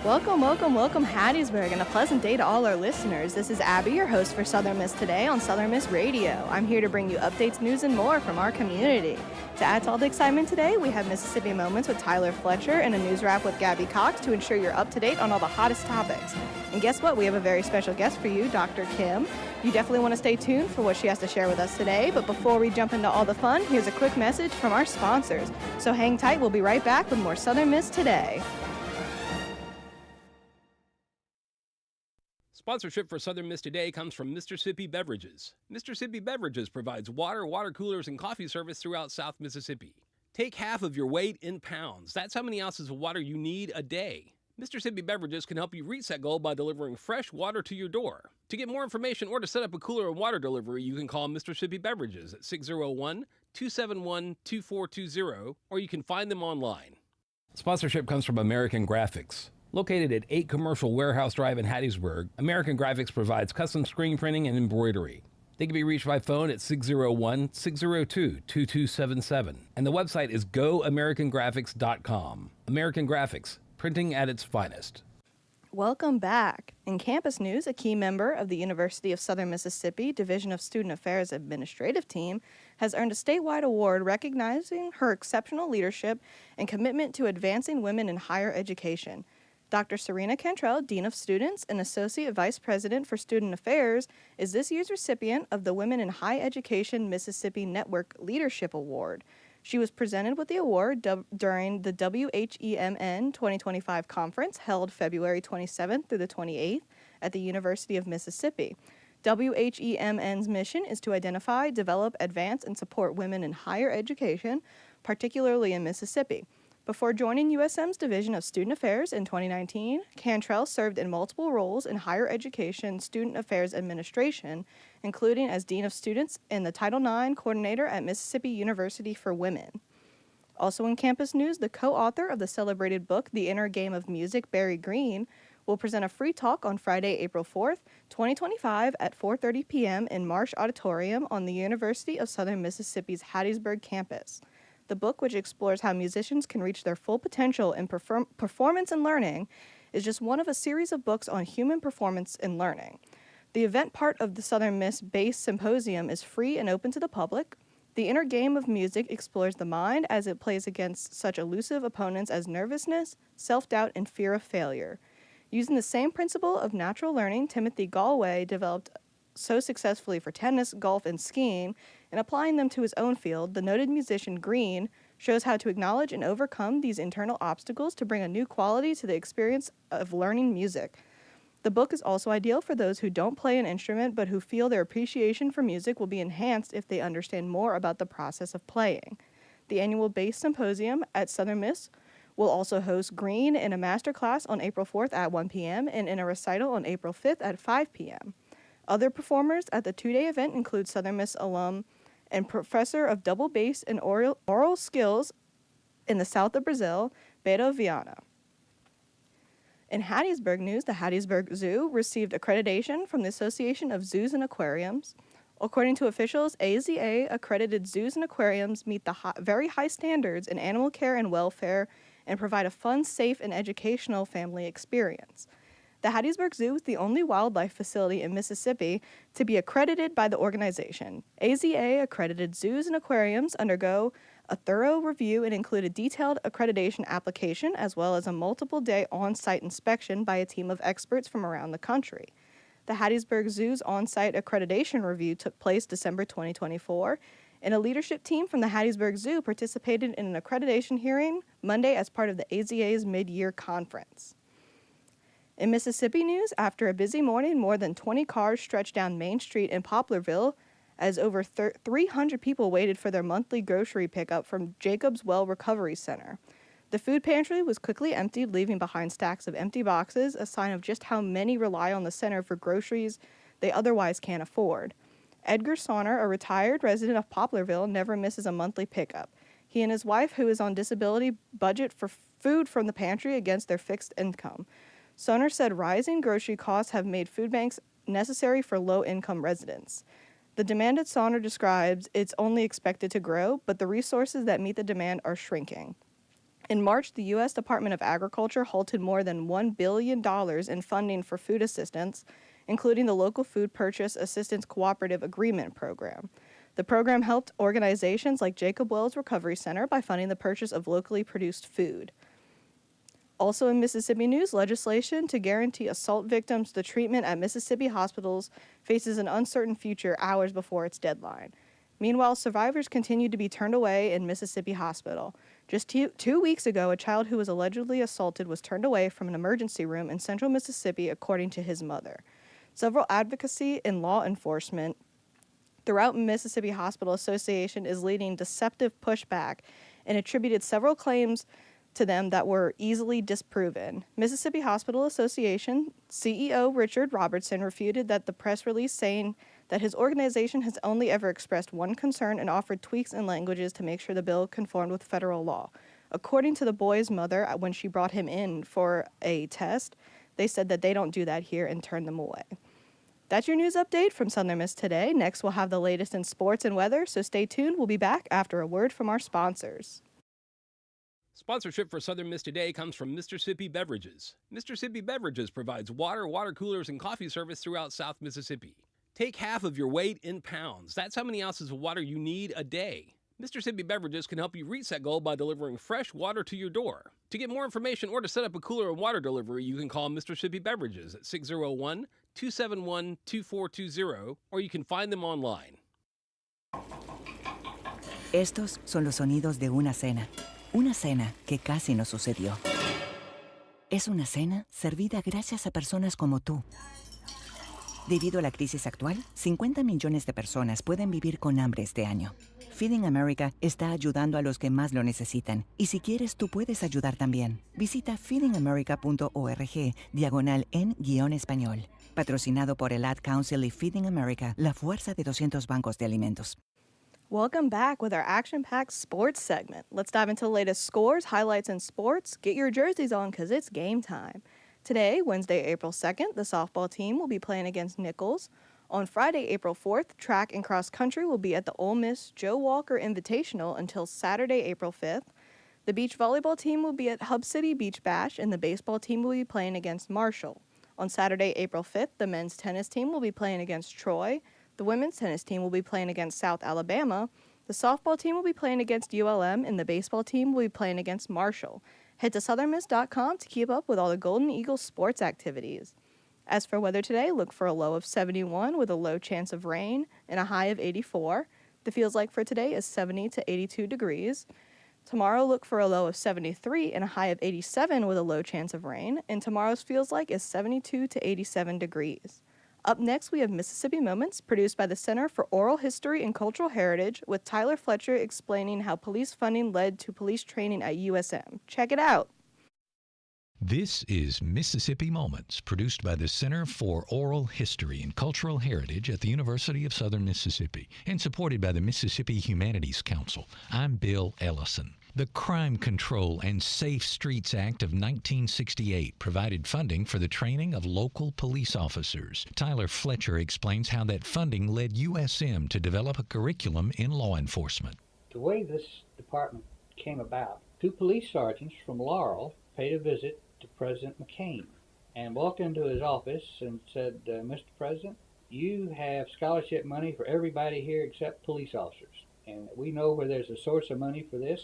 Welcome, Hattiesburg, and a pleasant day to all our listeners. This is Abby, your host for Southern Miss Today on Southern Miss Radio. I'm here to bring you updates, news, and more from our community. To add to all the excitement today, we have Mississippi Moments with Tyler Fletcher and a news wrap with Gabby Cox to ensure you're up to date on all the hottest topics. And guess what? We have a very special guest for you, Dr. Kim. You definitely want to stay tuned for what she has to share with us today. But before we jump into all the fun, here's a quick message from our sponsors. So hang tight, we'll be right back with more Southern Miss Today. Sponsorship for Southern Miss Today comes from Mississippi Beverages. Mississippi Beverages provides water coolers, and coffee service throughout South Mississippi. Take half of your weight in pounds. That's how many ounces of water you need a day. Mississippi Beverages can help you reach that goal by delivering fresh water to your door. To get more information or to set up a cooler and water delivery, you can call Mississippi Beverages at 601-271-2420, or you can find them online. Sponsorship comes from American Graphics. Located at 8 Commercial Warehouse Drive in Hattiesburg, American Graphics provides custom screen printing and embroidery. They can be reached by phone at 601-602-2277. And the website is goamericangraphics.com. American Graphics, printing at its finest. Welcome back. In campus news, a key member of the University of Southern Mississippi Division of Student Affairs Administrative Team has earned a statewide award recognizing her exceptional leadership and commitment to advancing women in higher education. Dr. Serena Cantrell, Dean of Students and Associate Vice President for Student Affairs, is this year's recipient of the Women in Higher Education Mississippi Network Leadership Award. She was presented with the award during the WHEMN 2025 conference held February 27th through the 28th at the University of Mississippi. WHEMN's mission is to identify, develop, advance, and support women in higher education, particularly in Mississippi. Before joining USM's Division of Student Affairs in 2019, Cantrell served in multiple roles in higher education student affairs administration, including as Dean of Students and the Title IX Coordinator at Mississippi University for Women. Also in campus news, the co-author of the celebrated book, The Inner Game of Music, Barry Green, will present a free talk on Friday, April 4th, 2025 at 4:30 p.m. in Marsh Auditorium on the University of Southern Mississippi's Hattiesburg campus. The book, which explores how musicians can reach their full potential in performance and learning, is just one of a series of books on human performance and learning. The event part of the Southern Miss-based symposium is free and open to the public. The Inner Game of Music explores the mind as it plays against such elusive opponents as nervousness, self-doubt, and fear of failure. Using the same principle of natural learning Timothy Galway developed so successfully for tennis, golf, and skiing, and applying them to his own field, the noted musician Green shows how to acknowledge and overcome these internal obstacles to bring a new quality to the experience of learning music. The book is also ideal for those who don't play an instrument but who feel their appreciation for music will be enhanced if they understand more about the process of playing. The annual Bass Symposium at Southern Miss will also host Green in a master class on April 4th at 1 p.m. and in a recital on April 5th at 5 p.m. Other performers at the two-day event include Southern Miss alum and professor of double bass and oral skills in the south of Brazil, Beto Viana. In Hattiesburg news, the Hattiesburg Zoo received accreditation from the Association of Zoos and Aquariums. According to officials, AZA-accredited zoos and aquariums meet the very high standards in animal care and welfare and provide a fun, safe, and educational family experience. The Hattiesburg Zoo is the only wildlife facility in Mississippi to be accredited by the organization. AZA-accredited zoos and aquariums undergo a thorough review and include a detailed accreditation application as well as a multiple-day on-site inspection by a team of experts from around the country. The Hattiesburg Zoo's on-site accreditation review took place December 2024, and a leadership team from the Hattiesburg Zoo participated in an accreditation hearing Monday as part of the AZA's mid-year conference. In Mississippi news, after a busy morning, more than 20 cars stretched down Main Street in Poplarville as over 300 people waited for their monthly grocery pickup from Jacob's Well Recovery Center. The food pantry was quickly emptied, leaving behind stacks of empty boxes, a sign of just how many rely on the center for groceries they otherwise can't afford. Edgar Sonner, a retired resident of Poplarville, never misses a monthly pickup. He and his wife, who is on disability, budget for food from the pantry against their fixed income. Sonner said rising grocery costs have made food banks necessary for low-income residents. The demand that Sonner describes, it's only expected to grow, but the resources that meet the demand are shrinking. In March, the U.S. Department of Agriculture halted more than $1 billion in funding for food assistance, including the Local Food Purchase Assistance Cooperative Agreement Program. The program helped organizations like Jacob Wells Recovery Center by funding the purchase of locally produced food. Also in Mississippi news, legislation to guarantee assault victims the treatment at Mississippi hospitals faces an uncertain future hours before its deadline. Meanwhile, survivors continue to be turned away in Mississippi hospital. Just 2 weeks ago, a child who was allegedly assaulted was turned away from an emergency room in central Mississippi, according to his mother. Several advocacy and law enforcement throughout Mississippi Hospital Association is leading deceptive pushback and attributed several claims to them that were easily disproven. Mississippi Hospital Association CEO Richard Robertson refuted that the press release, saying that his organization has only ever expressed one concern and offered tweaks in languages to make sure the bill conformed with federal law. According to the boy's mother, when she brought him in for a test, they said that they don't do that here and turned them away. That's your news update from Southern Miss Today. Next, we'll have the latest in sports and weather, so stay tuned. We'll be back after a word from our sponsors. Sponsorship for Southern Miss Today comes from Mississippi Beverages. Mississippi Beverages provides water, water coolers, and coffee service throughout South Mississippi. Take half of your weight in pounds. That's how many ounces of water you need a day. Mississippi Beverages can help you reach that goal by delivering fresh water to your door. To get more information or to set up a cooler and water delivery, you can call Mississippi Beverages at 601-271-2420, or you can find them online. Estos son los sonidos de una cena que casi no sucedió. Es una cena servida gracias a personas como tú. Debido a la crisis actual, 50 millones de personas pueden vivir con hambre este año. Feeding America está ayudando a los que más lo necesitan. Y si quieres, tú puedes ayudar también. Visita feedingamerica.org/en-español. Patrocinado por el Ad Council y Feeding America, la fuerza de 200 bancos de alimentos. Welcome back with our action-packed sports segment. Let's dive into the latest scores, highlights, and sports. Get your jerseys on because it's game time. Today, Wednesday, April 2nd, the softball team will be playing against Nichols. On Friday, April 4th, track and cross country will be at the Ole Miss Joe Walker Invitational until Saturday, April 5th. The beach volleyball team will be at Hub City Beach Bash, and the baseball team will be playing against Marshall. On Saturday, April 5th, the men's tennis team will be playing against Troy. The women's tennis team will be playing against South Alabama. The softball team will be playing against ULM, and the baseball team will be playing against Marshall. Head to southernmiss.com to keep up with all the Golden Eagles sports activities. As for weather today, look for a low of 71 with a low chance of rain and a high of 84. The feels like for today is 70 to 82 degrees. Tomorrow, look for a low of 73 and a high of 87 with a low chance of rain. And tomorrow's feels like is 72 to 87 degrees. Up next, we have Mississippi Moments, produced by the Center for Oral History and Cultural Heritage, with Tyler Fletcher explaining how police funding led to police training at USM. Check it out. This is Mississippi Moments, produced by the Center for Oral History and Cultural Heritage at the University of Southern Mississippi and supported by the Mississippi Humanities Council. I'm Bill Ellison. The Crime Control and Safe Streets Act of 1968 provided funding for the training of local police officers. Tyler Fletcher explains how that funding led USM to develop a curriculum in law enforcement. The way this department came about, two police sergeants from Laurel paid a visit to President McCain and walked into his office and said, Mr. President, you have scholarship money for everybody here except police officers. And we know where there's a source of money for this.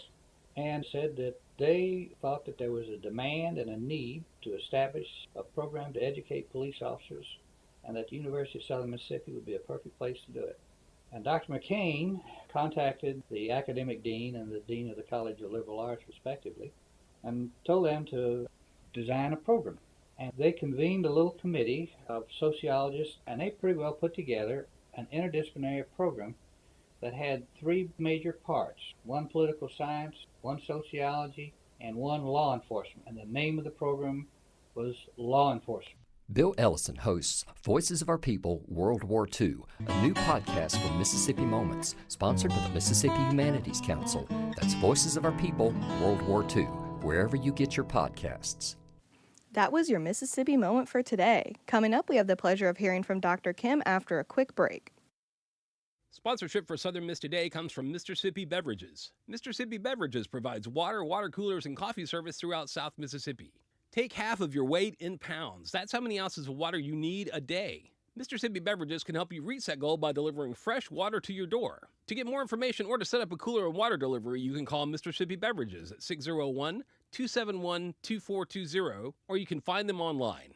And said that they thought that there was a demand and a need to establish a program to educate police officers, and that the University of Southern Mississippi would be a perfect place to do it. And Dr. McCain contacted the academic dean and the dean of the College of Liberal Arts, respectively, and told them to design a program. And they convened a little committee of sociologists, and they pretty well put together an interdisciplinary program that had three major parts: one political science, one sociology, and one law enforcement. And the name of the program was Law Enforcement. Bill Ellison hosts Voices of Our People World War II, a new podcast from Mississippi Moments, sponsored by the Mississippi Humanities Council. That's Voices of Our People World War II, wherever you get your podcasts. That was your Mississippi Moment for today. Coming up, we have the pleasure of hearing from Dr. Kim after a quick break. Sponsorship for Southern Miss Today comes from Mississippi Beverages. Mississippi Beverages provides water, water coolers, and coffee service throughout South Mississippi. Take half of your weight in pounds. That's how many ounces of water you need a day. Mississippi Beverages can help you reach that goal by delivering fresh water to your door. To get more information or to set up a cooler and water delivery, you can call Mississippi Beverages at 601-271-2420, or you can find them online.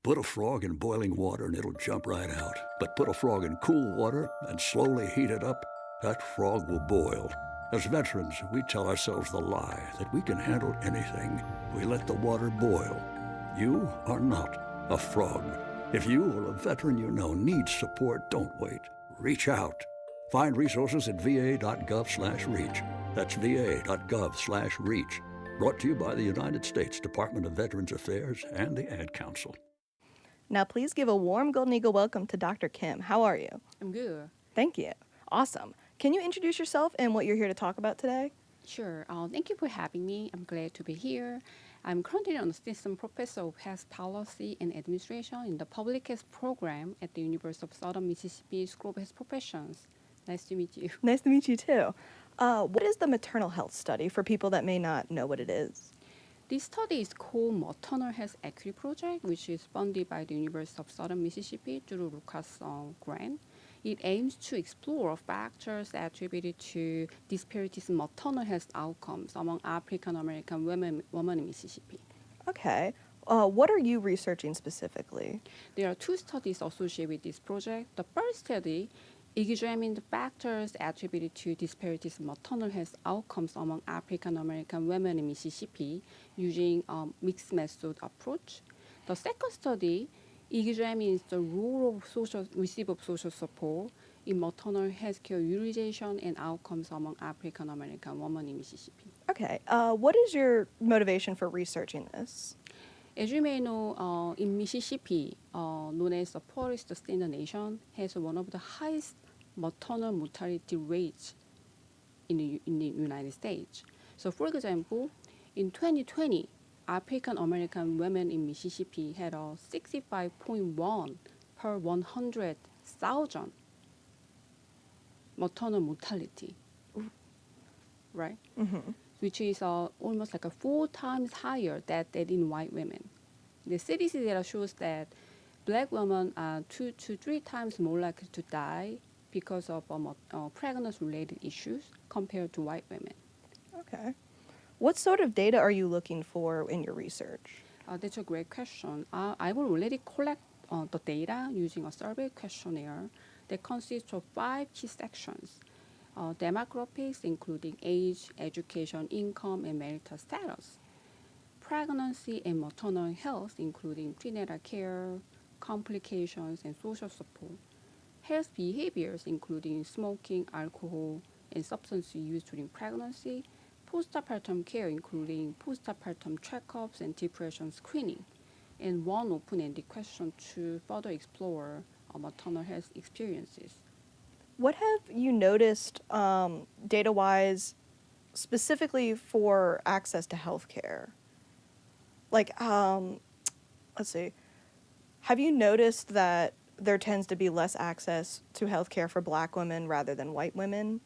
Put a frog in boiling water and it'll jump right out. But put a frog in cool water and slowly heat it up, that frog will boil. As veterans, we tell ourselves the lie that we can handle anything. We let the water boil. You are not a frog. If you or a veteran you know needs support, don't wait. Reach out. Find resources at va.gov/reach. That's va.gov/reach. Brought to you by the United States Department of Veterans Affairs and the Ad Council. Now, please give a warm Golden Eagle welcome to Dr. Kim. How are you? I'm good. Thank you. Awesome. Can you introduce yourself and what you're here to talk about today? Sure. Thank you for having me. I'm glad to be here. I'm currently an assistant professor of health policy and administration in the public health program at the University of Southern Mississippi School of Health Professions. Nice to meet you. Nice to meet you, too. What is the Maternal Health Study for people that may not know what it is? This study is called Maternal Health Equity Project, which is funded by the University of Southern Mississippi through Lucas grant. It aims to explore factors attributed to disparities in maternal health outcomes among African American women in Mississippi. Okay. What are you researching specifically? There are two studies associated with this project. The first study examined factors attributed to disparities in maternal health outcomes among African American women in Mississippi using a mixed method approach. The second study examines the role of receipt of social support in maternal health care utilization and outcomes among African American women in Mississippi. Okay. What is your motivation for researching this? As you may know, in Mississippi, known as the poorest state in the nation, has one of the highest maternal mortality rates in the United States. So, for example, in 2020, African American women in Mississippi had a 65.1 per 100,000 maternal mortality, right? Mm-hmm. Which is almost like 4 times higher than in white women. The CDC data shows that black women are 2 to 3 times more likely to die because of pregnancy-related issues compared to white women. Okay. What sort of data are you looking for in your research? That's a great question. I will already collect the data using a survey questionnaire that consists of 5 key sections. Demographics, including age, education, income, and marital status. Pregnancy and maternal health, including prenatal care, complications, and social support. Health behaviors, including smoking, alcohol, and substance use during pregnancy. Postpartum care, including postpartum checkups and depression screening. And one open-ended question to further explore maternal health experiences. What have you noticed data-wise specifically for access to healthcare? Like, let's see. Have you noticed that there tends to be less access to healthcare for black women rather than white women?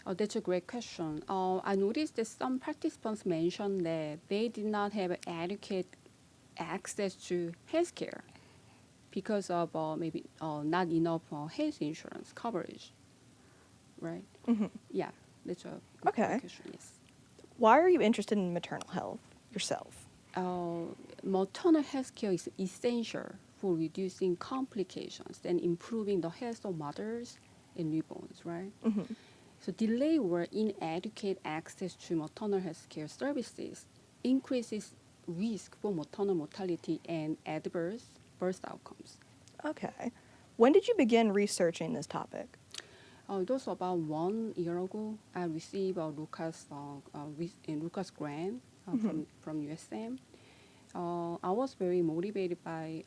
That's a great question. I noticed that some participants mentioned that they did not have adequate access to healthcare because of maybe not enough health insurance coverage, right? Mm-hmm. Yeah, that's a good Okay. question, yes. Why are you interested in maternal health yourself? Maternal health care is essential for reducing complications and improving the health of mothers and newborns, right? Mm-hmm. So delay or inadequate access to maternal health care services increases risk for maternal mortality and adverse birth outcomes. Okay. When did you begin researching this topic? It was about 1 year ago. I received a Lucas grant from USM. I was very motivated by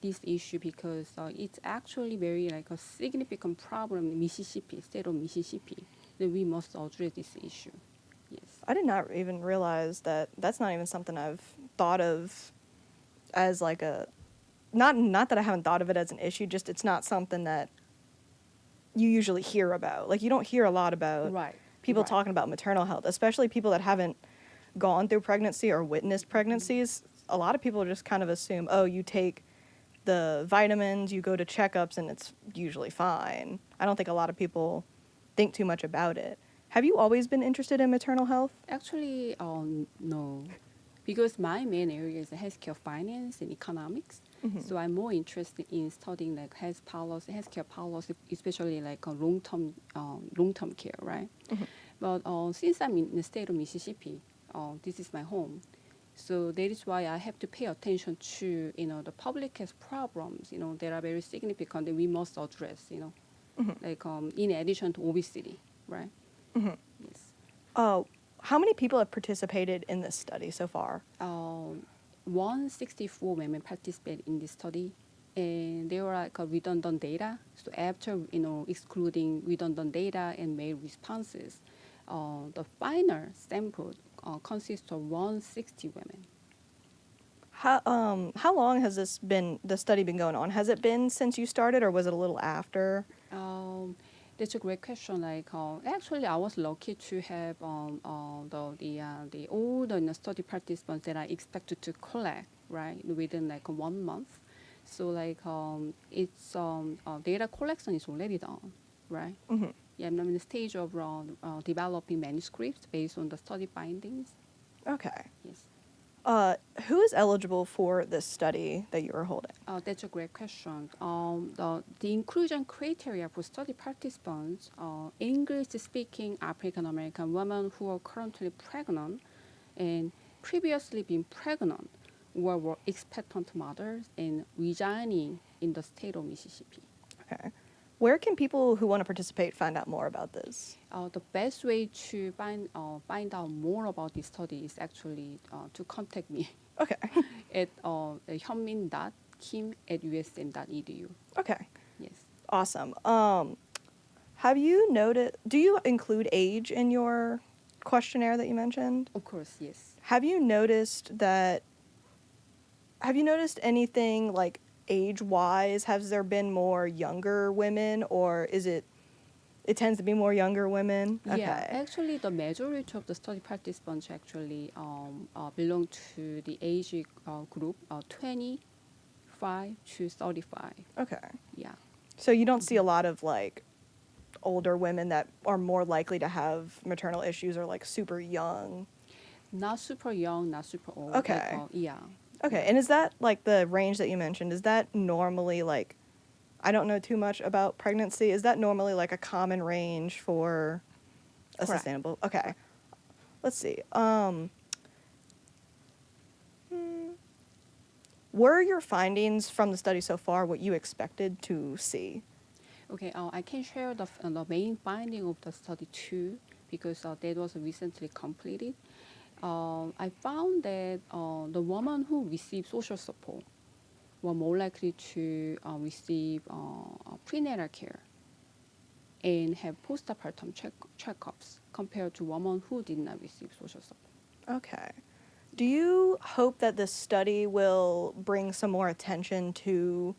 this issue because it's actually very like a significant problem in Mississippi, state of Mississippi, that we must address this issue. Yes. I did not even realize that that's not even something I've thought of as like a, not that I haven't thought of it as an issue, just it's not something that you usually hear about. Like, you don't hear a lot about Right. people Right. talking about maternal health, especially people that haven't gone through pregnancy or witnessed pregnancies. A lot of people just kind of assume, oh, you take the vitamins, you go to checkups, and it's usually fine. I don't think a lot of people think too much about it. Have you always been interested in maternal health? Actually, no, because my main area is healthcare finance and economics. So I'm more interested in studying like health policy, healthcare policy, especially like long-term care, right? But since I'm in the state of Mississippi, this is my home. So that is why I have to pay attention to, the public health problems, that are very significant that we must address, like in addition to obesity, right? Yes. How many people have participated in this study so far? 164 women participated in this study, and they were like a redundant data. So after excluding redundant data and male responses, the final sample consists of 160 women. How long has the study been going on? Has it been since you started, or was it a little after? That's a great question. Like, actually, I was lucky to have the older study participants that I expected to collect right within like 1 month. So like it's data collection is already done, right? Yeah, I'm in the stage of developing manuscripts based on the study findings. Okay. Yes. Who is eligible for this study that you are holding? That's a great question. The inclusion criteria for study participants, English-speaking African American women who are currently pregnant and previously been pregnant or were expectant mothers and residing in the state of Mississippi. Okay. Where can people who want to participate find out more about this? The best way to find out more about this study is actually to contact me Okay. at hyunmin.kim@usm.edu. Okay. Yes. Awesome. Do you include age in your questionnaire that you mentioned? Of course, yes. Have you noticed anything like age-wise? Has there been more younger women, or is it tends to be more younger women? Yeah, Okay. actually, the majority of the study participants actually belong to the age group 25 to 35. Okay. Yeah. So you don't see a lot of like older women that are more likely to have maternal issues, or like super young. Not super young, not super old. Okay. Like, yeah. Okay. And is that like the range that you mentioned? Is that normally like, I don't know too much about pregnancy. Is that normally like a common range for a Correct. sustainable? Okay. Let's see. Were your findings from the study so far what you expected to see? Okay, I can share the main finding of the study too, because that was recently completed. I found that the women who receive social support were more likely to receive prenatal care and have postpartum checkups compared to women who did not receive social support. Okay. Do you hope that this study will bring some more attention to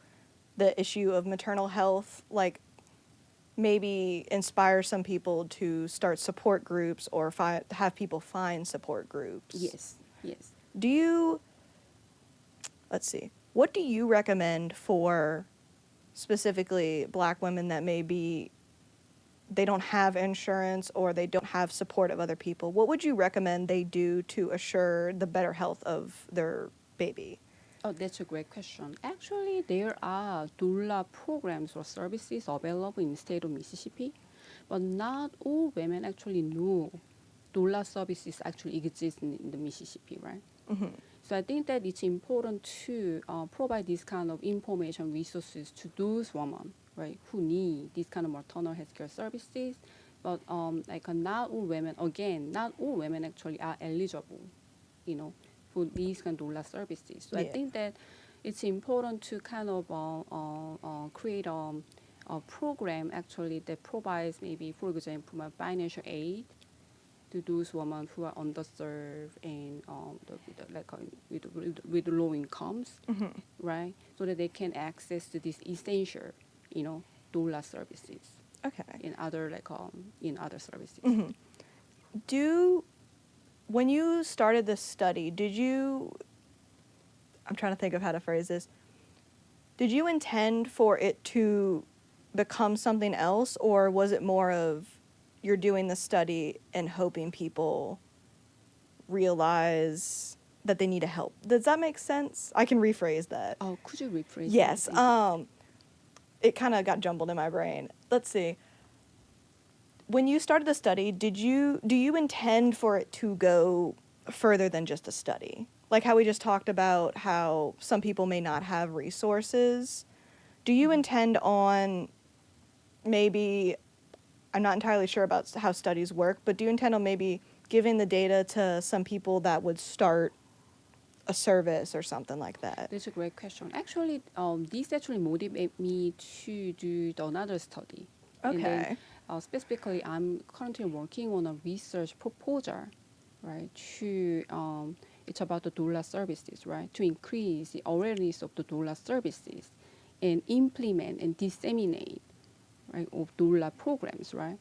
the issue of maternal health, like maybe inspire some people to start support groups, or have people find support groups? Yes, yes. Let's see. What do you recommend for specifically Black women that maybe they don't have insurance or they don't have support of other people? What would you recommend they do to assure the better health of their baby? Oh, that's a great question. Actually, there are doula programs or services available in the state of Mississippi, but not all women actually know doula services actually exist in the Mississippi, right? So I think that it's important to provide this kind of information resources to those women, right, who need this kind of maternal health care services. But not all women actually are eligible, for these kind of doula services. So I Yeah. think that it's important to kind of create a program actually that provides maybe, for example, financial aid to those women who are underserved and with low incomes, right? So that they can access to these essential, doula services. Okay. in other services. When you started this study, I'm trying to think of how to phrase this. Did you intend for it to become something else, or was it more of you're doing the study and hoping people realize that they need help? Does that make sense? I can rephrase that. Oh, could you rephrase? Yes. That? Thank you. It kind of got jumbled in my brain. Let's see. When you started the study, do you intend for it to go further than just a study? Like how we just talked about how some people may not have resources. Do you intend on maybe, I'm not entirely sure about how studies work, but do you intend on maybe giving the data to some people that would start a service or something like that? That's a great question. Actually, this actually motivated me to do another study. And then, Okay. specifically, I'm currently working on a research proposal, right? It's about the doula services, right? To increase the awareness of the doula services and implement and disseminate, right, of doula programs, right,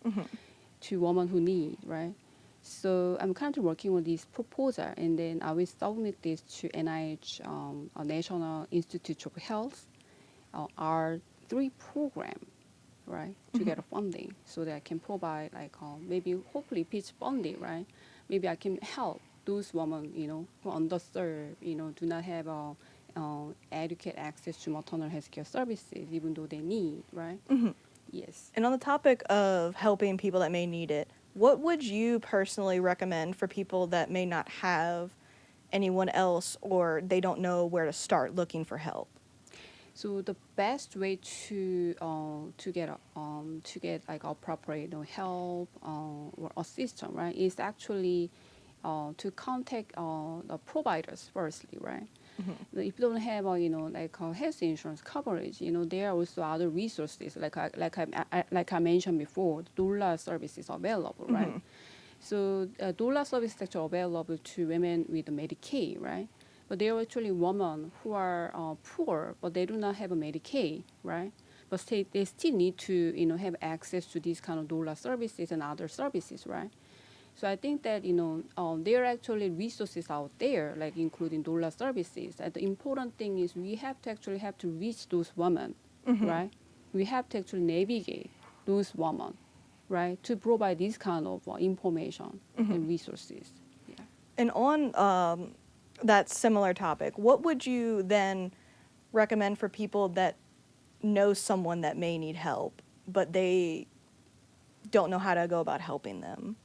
to women who need, right? So I'm currently working on this proposal, and then I will submit this to NIH, National Institute of Health, R3 program, right, to get a funding so that I can provide maybe hopefully pitch funding, right? Maybe I can help those women, who are underserved, do not have adequate access to maternal health care services, even though they need, right? Yes. And on the topic of helping people that may need it, what would you personally recommend for people that may not have anyone else or they don't know where to start looking for help? So the best way to get like appropriate help or assistance, right, is actually to contact the providers firstly, right? If you don't have health insurance coverage, there are also other resources like I mentioned before, doula services available, right? So doula services are available to women with Medicaid, right? But there are actually women who are poor, but they do not have a Medicaid, right? But they still need to have access to these kind of doula services and other services, right? So I think that there are actually resources out there, like including doula services. And the important thing is we have to reach those women, right? We have to actually navigate those women, right, to provide this kind of information and resources. Yeah. And on that similar topic, what would you then recommend for people that know someone that may need help, but they don't know how to go about helping them?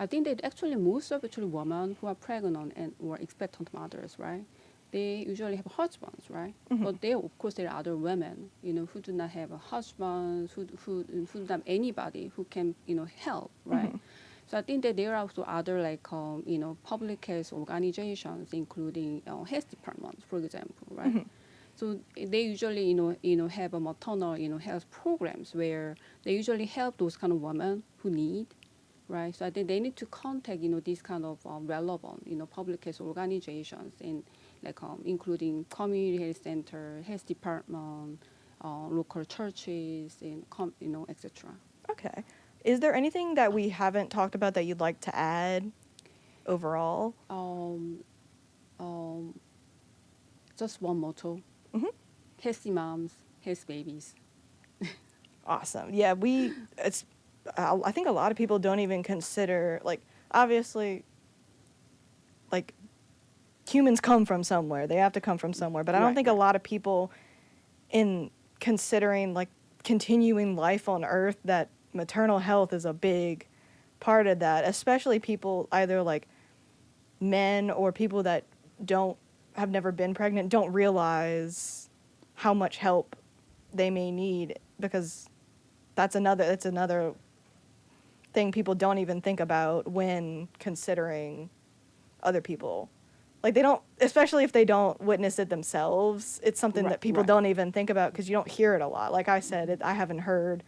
I think that actually most of women who are pregnant and or expectant mothers, right? They usually have husbands, right? But of course, there are other women, who do not have a husband, who do not have anybody who can, help, right? So I think that there are also other public health organizations, including health departments, for example, right? So they usually, have a maternal, health programs where they usually help those kind of women who need, right? So I think they need to contact, these kind of relevant, public health organizations, and including community health center, health department, local churches, and etc. Okay. Is there anything that we haven't talked about that you'd like to add overall? Just one motto: healthy moms, healthy babies. Awesome. Yeah, I think a lot of people don't even consider, obviously, humans come from somewhere. They have to come from somewhere. But I don't think a lot of people, in considering, continuing life on Earth, that maternal health is a big part of that, especially people either, men or people that have never been pregnant, don't realize how much help they may need, because that's another thing people don't even think about when considering other people. They don't, especially if they don't witness it themselves, it's something that people don't even think about because you don't hear it a lot. Like I said, I haven't heard,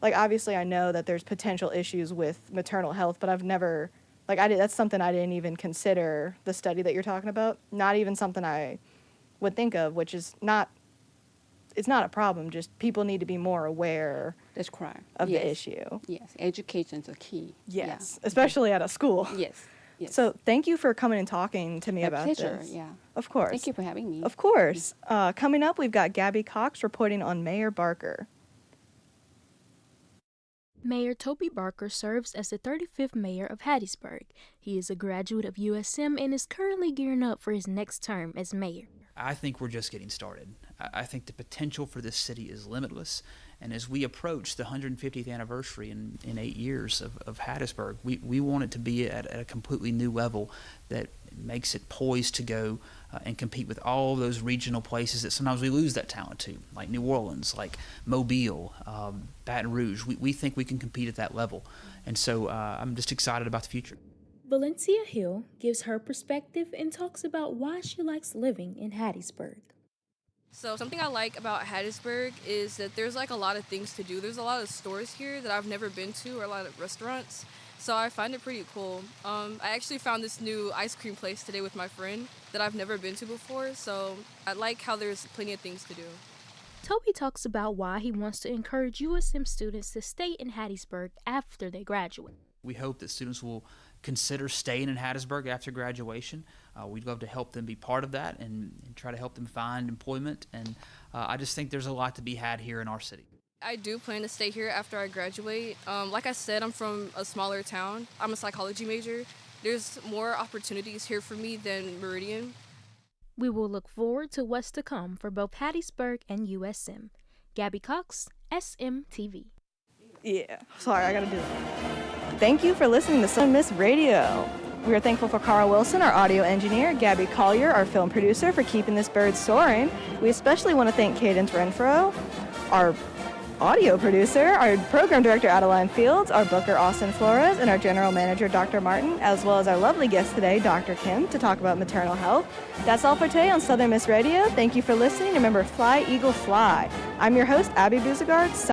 obviously I know that there's potential issues with maternal health, but I've never, that's something I didn't even consider, the study that you're talking about. Not even something I would think of, which is not, it's not a problem. Just people need to be more aware That's correct. of Yes. the issue. Yes, education is a key. Yes, especially at a school. Yeah. Yes. Yes. So thank you for coming and talking to me a about pleasure. this. Yeah. Of course. Thank you for having me. Of course. Coming up, we've got Gabby Cox reporting on Mayor Barker. Mayor Toby Barker serves as the 35th mayor of Hattiesburg. He is a graduate of USM and is currently gearing up for his next term as mayor. I think we're just getting started. I think the potential for this city is limitless. And as we approach the 150th anniversary in 8 years of Hattiesburg, we want it to be at a completely new level that makes it poised to go and compete with all those regional places that sometimes we lose that talent to, like New Orleans, like Mobile, Baton Rouge. We think we can compete at that level. And so I'm just excited about the future. Valencia Hill gives her perspective and talks about why she likes living in Hattiesburg. So something I like about Hattiesburg is that there's like a lot of things to do. There's a lot of stores here that I've never been to, or a lot of restaurants. So I find it pretty cool. I actually found this new ice cream place today with my friend that I've never been to before. So I like how there's plenty of things to do. Toby talks about why he wants to encourage USM students to stay in Hattiesburg after they graduate. We hope that students will consider staying in Hattiesburg after graduation. We'd love to help them be part of that and try to help them find employment. And I just think there's a lot to be had here in our city. I do plan to stay here after I graduate. Like I said, I'm from a smaller town. I'm a psychology major. There's more opportunities here for me than Meridian. We will look forward to what's to come for both Hattiesburg and USM. Gabby Cox, SMTV. Yeah, sorry, I gotta do that. Thank you for listening to Southern Miss Radio. We are thankful for Carl Wilson, our audio engineer, Gabby Collier, our film producer, for keeping this bird soaring. We especially want to thank Cadence Renfro, our audio producer, our program director, Adeline Fields, our booker, Austin Flores, and our general manager, Dr. Martin, as well as our lovely guest today, Dr. Kim, to talk about maternal health. That's all for today on Southern Miss Radio. Thank you for listening. Remember, fly, eagle, fly. I'm your host, Abby Buzegard.